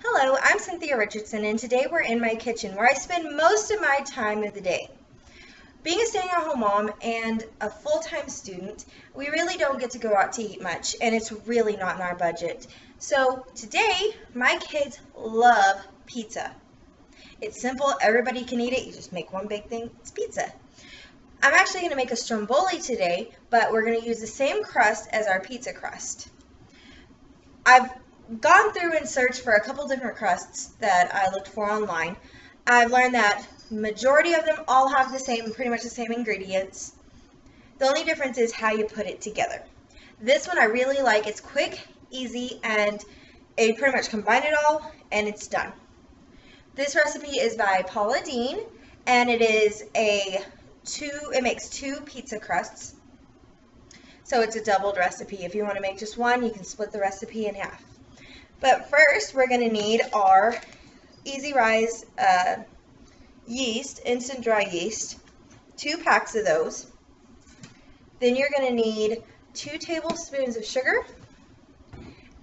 Hello, I'm Cynthia Richardson, and today we're in my kitchen where I spend most of my time of the day. Being a stay-at-home mom and a full-time student, we really don't get to go out to eat much, and it's really not in our budget. So today, my kids love pizza. It's simple, everybody can eat it, you just make one big thing, it's pizza. I'm actually going to make a stromboli today, but we're going to use the same crust as our pizza crust. I've gone through and searched for a couple different crusts that I looked for online. I've learned that majority of them all have pretty much the same ingredients. The only difference is how you put it together. This one I really like. It's quick, easy, and you pretty much combine it all and it's done. This recipe is by Paula Deen, and it makes two pizza crusts. So it's a doubled recipe. If you want to make just one, you can split the recipe in half. But first, we're going to need our Easy Rise yeast, instant dry yeast, 2 packs of those. Then you're going to need 2 tablespoons of sugar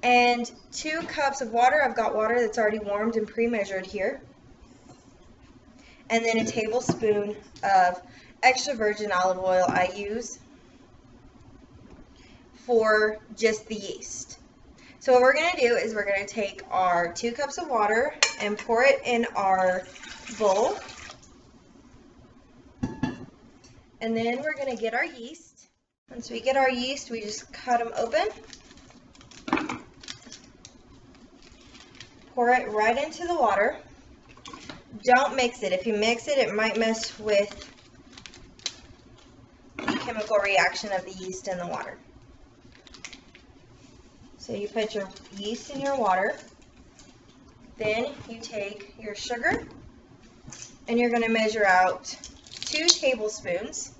and 2 cups of water. I've got water that's already warmed and pre-measured here. And then a tablespoon of extra virgin olive oil I use for just the yeast. So what we're going to do is we're going to take our 2 cups of water and pour it in our bowl. And then we're going to get our yeast. Once we get our yeast, we just cut them open. Pour it right into the water. Don't mix it. If you mix it, it might mess with the chemical reaction of the yeast and the water. So you put your yeast in your water, then you take your sugar, and you're going to measure out 2 tablespoons.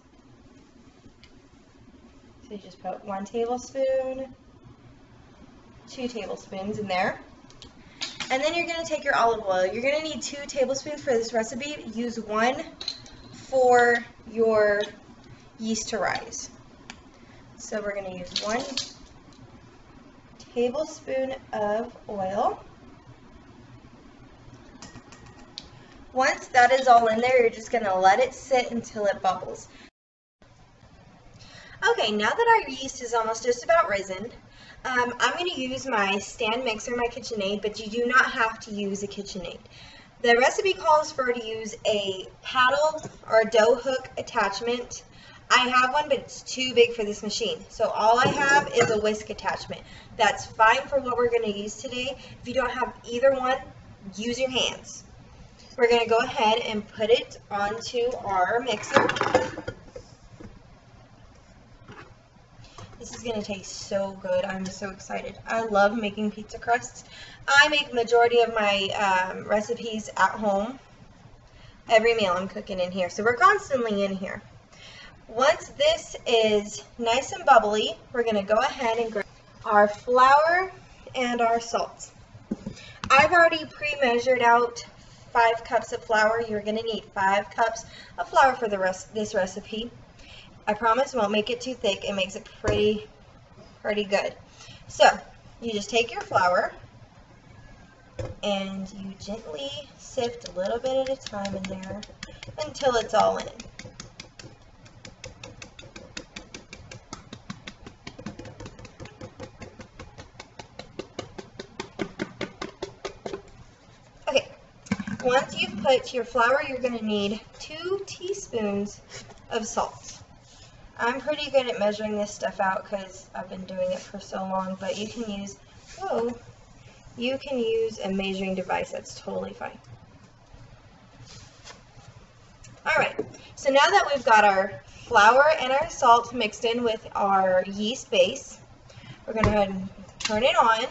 So you just put 1 tablespoon, 2 tablespoons in there. And then you're going to take your olive oil. You're going to need 2 tablespoons for this recipe. Use 1 for your yeast to rise. So we're going to use 1 tablespoon of oil. Once that is all in there, you're just going to let it sit until it bubbles. Okay, now that our yeast is almost just about risen, I'm going to use my stand mixer, my KitchenAid, but you do not have to use a KitchenAid. The recipe calls for to use a paddle or a dough hook attachment. I have one, but it's too big for this machine. So all I have is a whisk attachment. That's fine for what we're going to use today. If you don't have either one, use your hands. We're going to go ahead and put it onto our mixer. This is going to taste so good. I'm so excited. I love making pizza crusts. I make majority of my recipes at home. Every meal I'm cooking in here. So we're constantly in here. Once this is nice and bubbly, we're going to go ahead and grab our flour and our salt. I've already pre-measured out 5 cups of flour. You're going to need 5 cups of flour for this recipe. I promise won't make it too thick. It makes it pretty good. So you just take your flour and you gently sift a little bit at a time in there until it's all in. Okay, once you've put your flour, you're going to need 2 teaspoons of salt. I'm pretty good at measuring this stuff out because I've been doing it for so long, but you can use a measuring device. That's totally fine. Alright, so now that we've got our flour and our salt mixed in with our yeast base, we're going to go ahead and turn it on.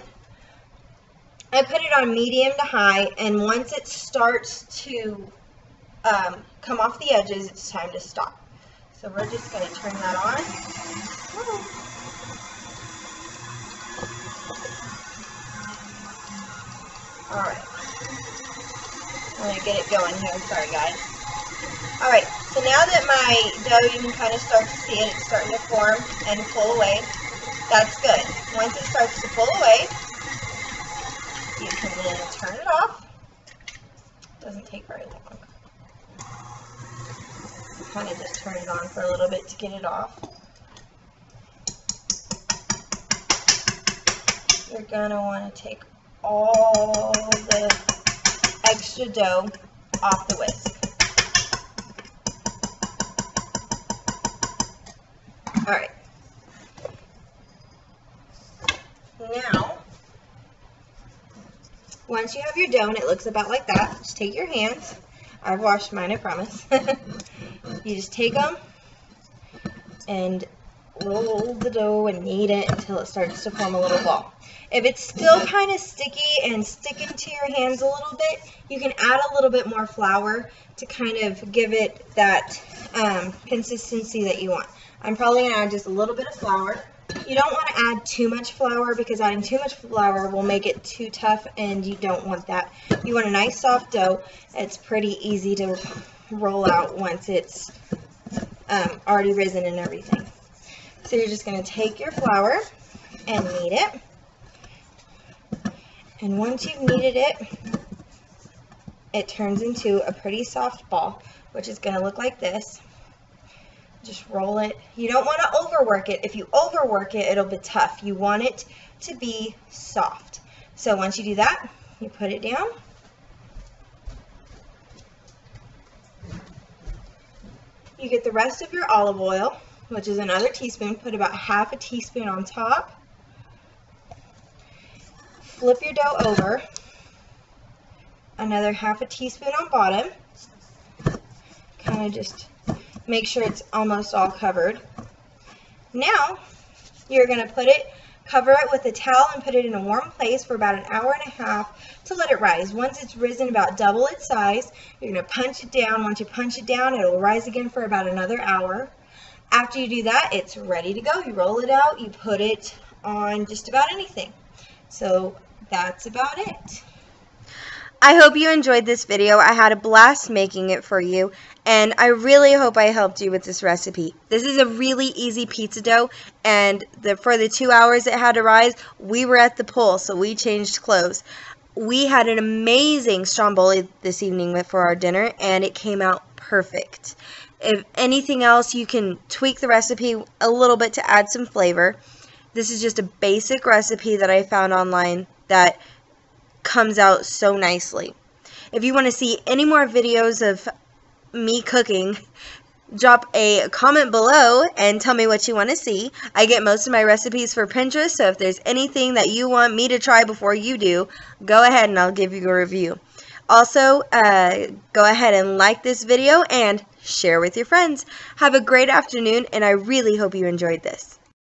I put it on medium to high, and once it starts to come off the edges, it's time to stop. So we're just going to turn that on. Alright. I'm going to get it going here. Sorry, guys. Alright, so now that my dough, you can kind of start to see it. It's starting to form and pull away. That's good. Once it starts to pull away, you can then turn it off. Doesn't take very long. Kind of just turn it on for a little bit to get it off. You're going to want to take all the extra dough off the whisk. Alright. Now, once you have your dough and it looks about like that, just take your hands. I've washed mine, I promise. You just take them and roll the dough and knead it until it starts to form a little ball. If it's still kind of sticky and sticking to your hands a little bit, you can add a little bit more flour to kind of give it that consistency that you want. I'm probably going to add just a little bit of flour. You don't want to add too much flour because adding too much flour will make it too tough, and you don't want that. You want a nice soft dough. It's pretty easy to roll out once it's already risen and everything. So you're just going to take your flour and knead it. And once you've kneaded it, it turns into a pretty soft ball, which is going to look like this. Just roll it. You don't want to overwork it. If you overwork it, it'll be tough. You want it to be soft. So once you do that, you put it down. You get the rest of your olive oil, which is another teaspoon. Put about half a teaspoon on top. Flip your dough over. Another half a teaspoon on bottom. Kind of just make sure it's almost all covered. Now, you're going to cover it with a towel and put it in a warm place for about an hour and a half to let it rise. Once it's risen about double its size, you're going to punch it down. Once you punch it down, it'll rise again for about another hour. After you do that, it's ready to go. You roll it out, you put it on just about anything. So that's about it. I hope you enjoyed this video. I had a blast making it for you, and I really hope I helped you with this recipe. This is a really easy pizza dough, and for the 2 hours it had to rise, we were at the pool, so we changed clothes. We had an amazing stromboli this evening for our dinner, and it came out perfect. If anything else, you can tweak the recipe a little bit to add some flavor. This is just a basic recipe that I found online that comes out so nicely. If you want to see any more videos of me cooking, drop a comment below and tell me what you want to see. I get most of my recipes for Pinterest, so if there's anything that you want me to try before you do, go ahead and I'll give you a review. Also, go ahead and like this video and share with your friends. Have a great afternoon, and I really hope you enjoyed this.